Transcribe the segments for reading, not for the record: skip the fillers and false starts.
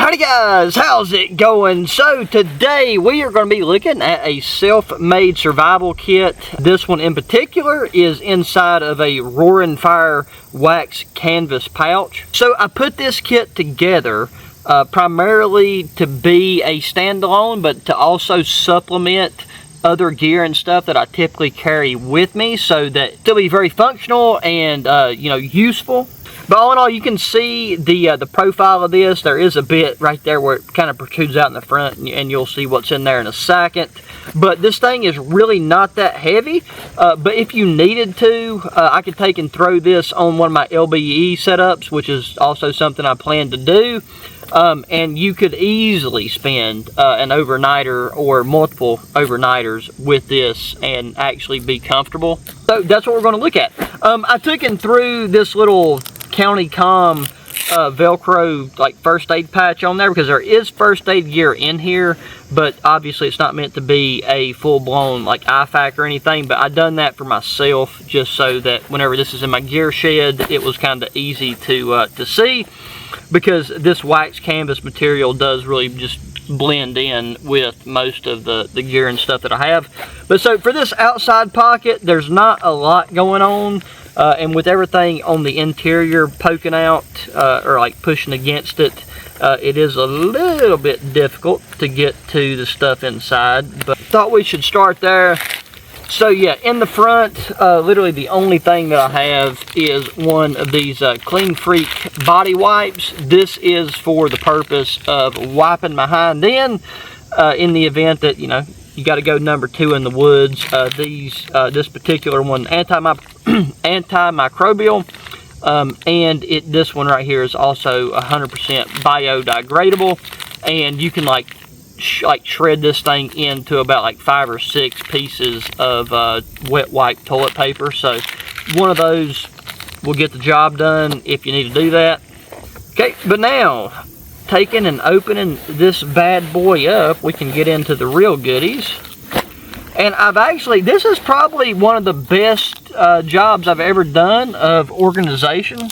Howdy guys, how's it going? So today we are going to be looking at a self-made survival kit. This one in particular is inside of a Roaring Fire wax canvas pouch. So I put this kit together primarily to be a standalone, but to also supplement other gear and stuff that I typically carry with me, so that it'll be very functional and useful. But all in all, you can see the profile of this. There is a bit right there where it kind of protrudes out in the front, and you'll see what's in there in a second. But this thing is really not that heavy. But if you needed to, I could take and throw this on one of my LBE setups, which is also something I plan to do. And you could easily spend an overnighter or multiple overnighters with this and actually be comfortable. So that's what we're going to look at. I took and threw this little County Com Velcro like first aid patch on there because there is first aid gear in here, but obviously it's not meant to be a full-blown like IFAK or anything. But I done that for myself just so that whenever this is in my gear shed, it was kind of easy to see, because this wax canvas material does really just blend in with most of the gear and stuff that I have. But so for this outside pocket, there's not a lot going on. And with everything on the interior poking out or like pushing against it, it is a little bit difficult to get to the stuff inside. But thought we should start there. So yeah, in the front, literally the only thing that I have is one of these Clean Freak body wipes. This is for the purpose of wiping my hind end in the event that, you got to go number 2 in the woods. This particular one, antimicrobial, and this one right here is also 100% biodegradable, and you can like shred this thing into about like 5 or 6 pieces of wet wipe toilet paper. So one of those will get the job done if you need to do that. Okay, but now taking and opening this bad boy up, we can get into the real goodies. And this is probably one of the best jobs I've ever done of organization.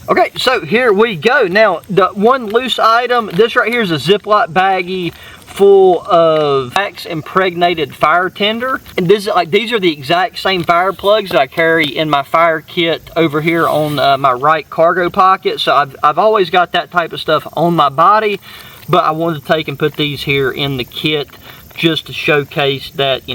Okay, so here we go. Now, the one loose item, this right here is a Ziploc baggie full of wax impregnated fire tinder. And these are the exact same fire plugs that I carry in my fire kit over here on my right cargo pocket. So I've always got that type of stuff on my body, but I wanted to take and put these here in the kit just to showcase that,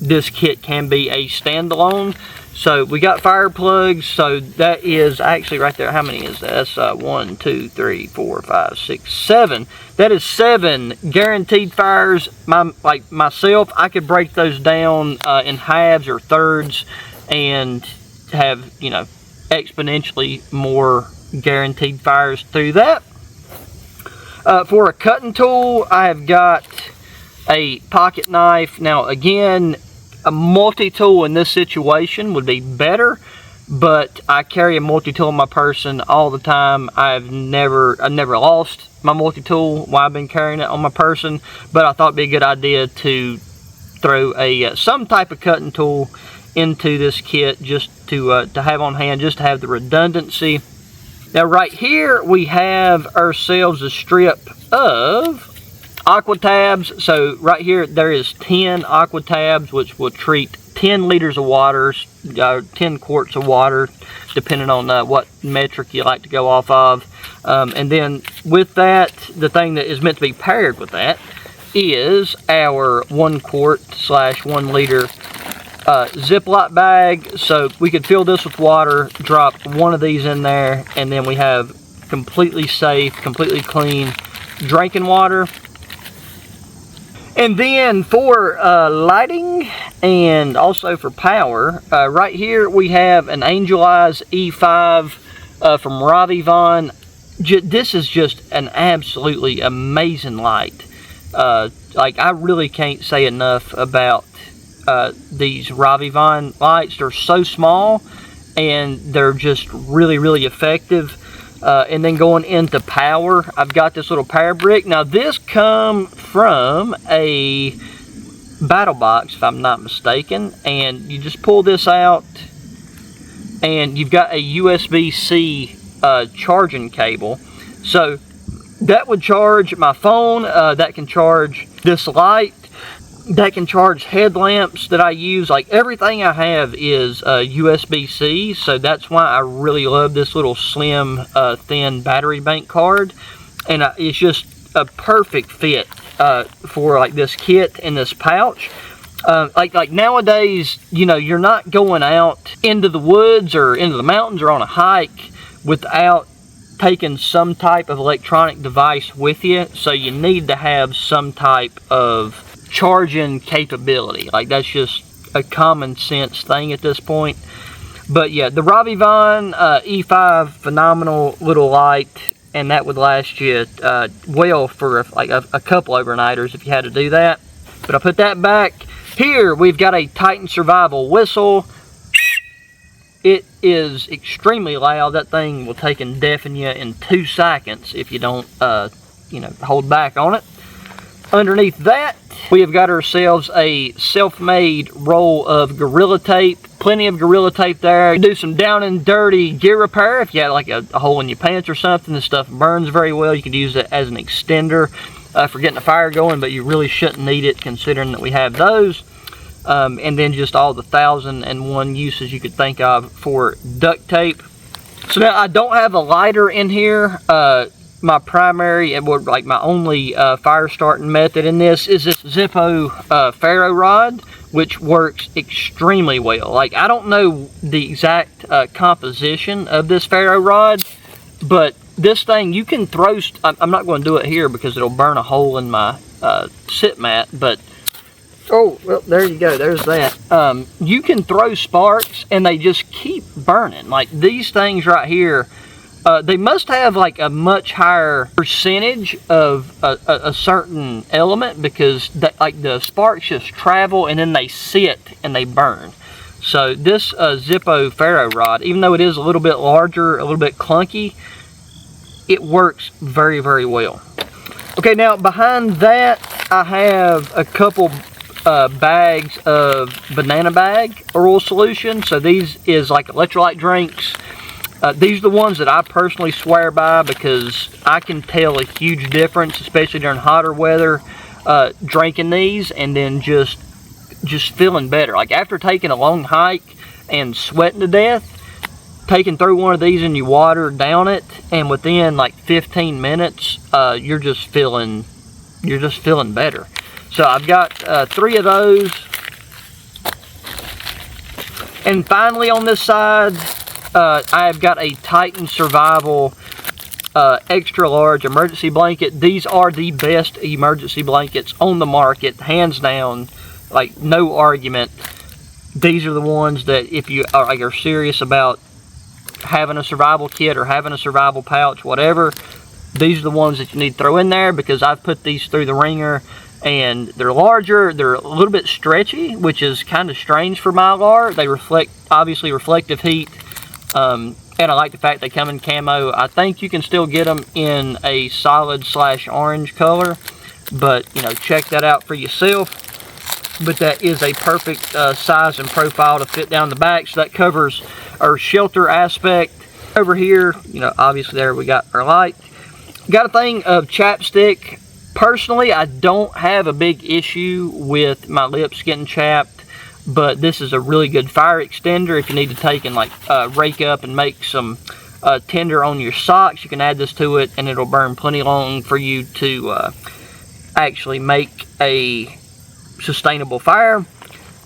this kit can be a standalone. So we got fire plugs. So that is actually right there. How many is that? That's 1, 2, 3, 4, 5, 6, 7. That is 7 guaranteed fires. Myself, I could break those down in halves or thirds and have, exponentially more guaranteed fires through that. For a cutting tool, I have got a pocket knife. Now again, a multi-tool in this situation would be better, but I carry a multi-tool in my person all the time. I've never lost my multi-tool while I've been carrying it on my person, but I thought it'd be a good idea to throw some type of cutting tool into this kit just to have on hand, just to have the redundancy. Now right here we have ourselves a strip of aqua tabs. So right here there is 10 aqua tabs, which will treat 10 liters of water, 10 quarts of water, depending on what metric you like to go off of. And then with that, the thing that is meant to be paired with that is our 1 quart / 1 liter Ziploc bag. So we could fill this with water, drop one of these in there, and then we have completely safe, completely clean drinking water. And then for lighting and also for power, right here we have an Angel Eyes E5 from Ravivon. This is just an absolutely amazing light. I really can't say enough about these Ravivon lights. They're so small and they're just really, really effective. And then going into power, I've got this little power brick. Now this come from a battle box, if I'm not mistaken, and you just pull this out and you've got a USB-C charging cable. So that would charge my phone, that can charge this light, that can charge headlamps that I use. Like everything I have is USB-C, so that's why I really love this little slim, thin battery bank card. And it's just a perfect fit for like this kit and this pouch. Like nowadays, you know, you're not going out into the woods or into the mountains or on a hike without taking some type of electronic device with you. So you need to have some type of charging capability. Like that's just a common sense thing at this point. But yeah, the Ravivon E5, phenomenal little light, and that would last you well for like a couple overnighters if you had to do that. But I put that back. Here we've got a Titan Survival whistle. It is extremely loud. That thing will take and deafen you in 2 seconds if you don't you know, hold back on it. Underneath that, we have got ourselves a self-made roll of Gorilla Tape. Plenty of Gorilla Tape there. Do some down and dirty gear repair. If you had like a hole in your pants or something, this stuff burns very well. You could use it as an extender for getting a fire going, but you really shouldn't need it considering that we have those. And then just all the 1,001 uses you could think of for duct tape. So now I don't have a lighter in here. My primary and like my only fire starting method in this is this Zippo ferro rod, which works extremely well. Like I don't know the exact composition of this ferro rod, but this thing you can throw. I'm not going to do it here because it'll burn a hole in my sit mat, but oh well, there you go. There's that. You can throw sparks and they just keep burning. Like these things right here. They must have like a much higher percentage of a certain element because like the sparks just travel and then they sit and they burn. So this Zippo ferro rod, even though it is a little bit larger, a little bit clunky, it works very, very well. Okay, now behind that I have a couple bags of Banana Bag oral solution. So these is like electrolyte drinks. These are the ones that I personally swear by because I can tell a huge difference, especially during hotter weather, drinking these and then just feeling better. Like after taking a long hike and sweating to death, taking through one of these and you water down it, and within like 15 minutes, you're just feeling better. So I've got 3 of those. And finally on this side, I've got a Titan Survival extra large emergency blanket. These are the best emergency blankets on the market, hands down, like no argument. These are the ones that if you are serious about having a survival kit or having a survival pouch, whatever, these are the ones that you need to throw in there because I've put these through the ringer and they're larger, they're a little bit stretchy, which is kind of strange for Mylar. They reflect, obviously, reflective heat. And I like the fact they come in camo. I think you can still get them in a solid/orange color, but you know, check that out for yourself. But that is a perfect size and profile to fit down the back, so that covers our shelter aspect. Over here, you know, obviously there we got our light. Got a thing of chapstick. Personally, I don't have a big issue with my lips getting chapped. But this is a really good fire extender. If you need to take and like rake up and make some tinder on your socks, you can add this to it and it'll burn plenty long for you to actually make a sustainable fire.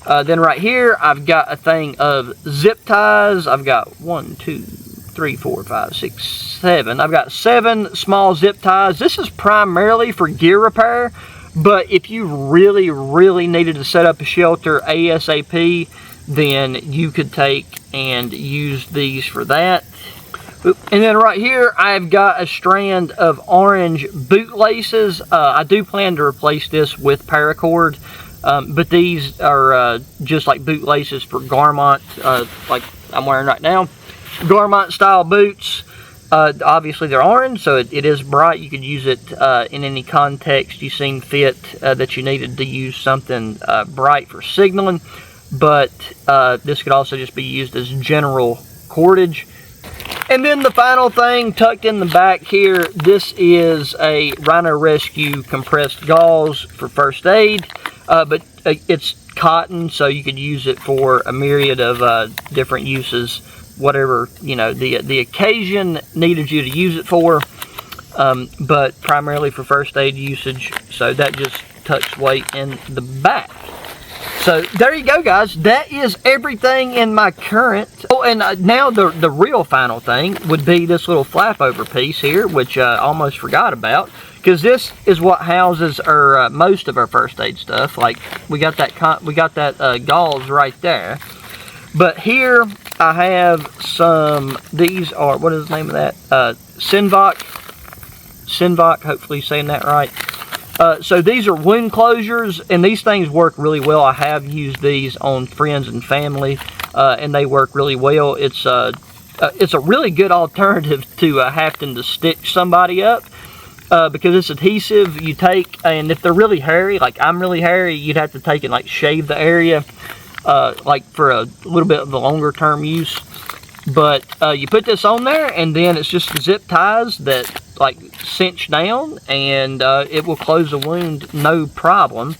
Then right here I've got a thing of zip ties. I've got 1, 2, 3, 4, 5, 6, 7. I've got 7 small zip ties. This is primarily for gear repair. But if you really, really needed to set up a shelter ASAP, then you could take and use these for that. And then right here, I've got a strand of orange boot laces. I do plan to replace this with paracord, but these are just like boot laces for Garmont, like I'm wearing right now. Garmont style boots. Obviously they're orange, so it is bright. You could use it in any context you seen fit that you needed to use something bright for signaling. But this could also just be used as general cordage. And then the final thing tucked in the back here, this is a Rhino Rescue compressed gauze for first aid, but it's cotton, so you could use it for a myriad of different uses, whatever, you know, the occasion needed you to use it for, but primarily for first aid usage. So that just tucks away in the back. So there you go, guys. That is everything in my current. Oh, and now the real final thing would be this little flap over piece here, which I almost forgot about, because this is what houses our most of our first aid stuff. Like we got that gauze right there, but here I have some. These are, what is the name of that? Synvac. Hopefully saying that right. So these are wound closures, and these things work really well. I have used these on friends and family, and they work really well. It's a really good alternative to having to stitch somebody up, because it's adhesive. You take, and if they're really hairy, like I'm really hairy, you'd have to take and like shave the area, like for a little bit of the longer term use. But you put this on there, and then it's just zip ties that like cinch down, and it will close the wound no problem.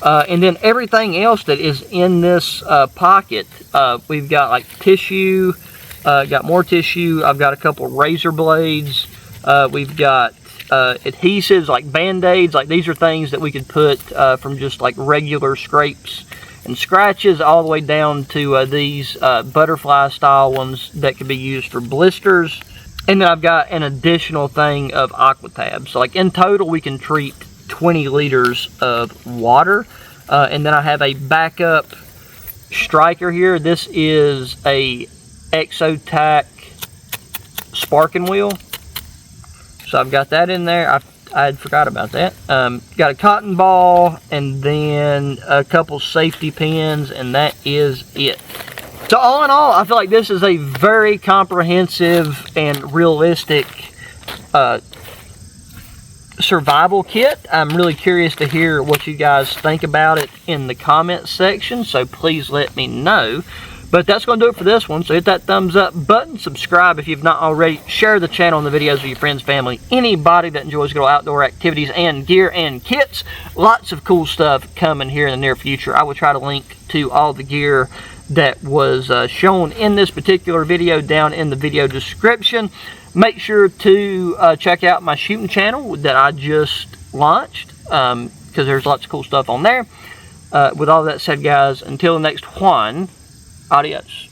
And then everything else that is in this pocket, we've got like tissue, got more tissue. I've got a couple razor blades. We've got adhesives like band-aids. Like these are things that we could put from just like regular scrapes and scratches all the way down to these butterfly style ones that can be used for blisters. And then I've got an additional thing of Aquatab. So like in total we can treat 20 liters of water. And then I have a backup striker here. This is a Exotac sparking wheel. So I've got that in there. I had forgot about that. Got a cotton ball, and then a couple safety pins, and that is it. So all in all, I feel like this is a very comprehensive and realistic survival kit. I'm really curious to hear what you guys think about it in the comments section, so please let me know. But that's going to do it for this one. So hit that thumbs up button, subscribe if you've not already, share the channel and the videos with your friends, family, anybody that enjoys good outdoor activities and gear and kits. Lots of cool stuff coming here in the near future. I will try to link to all the gear that was shown in this particular video down in the video description. Make sure to check out my shooting channel that I just launched, because there's lots of cool stuff on there. With all that said, guys, until the next one, adios.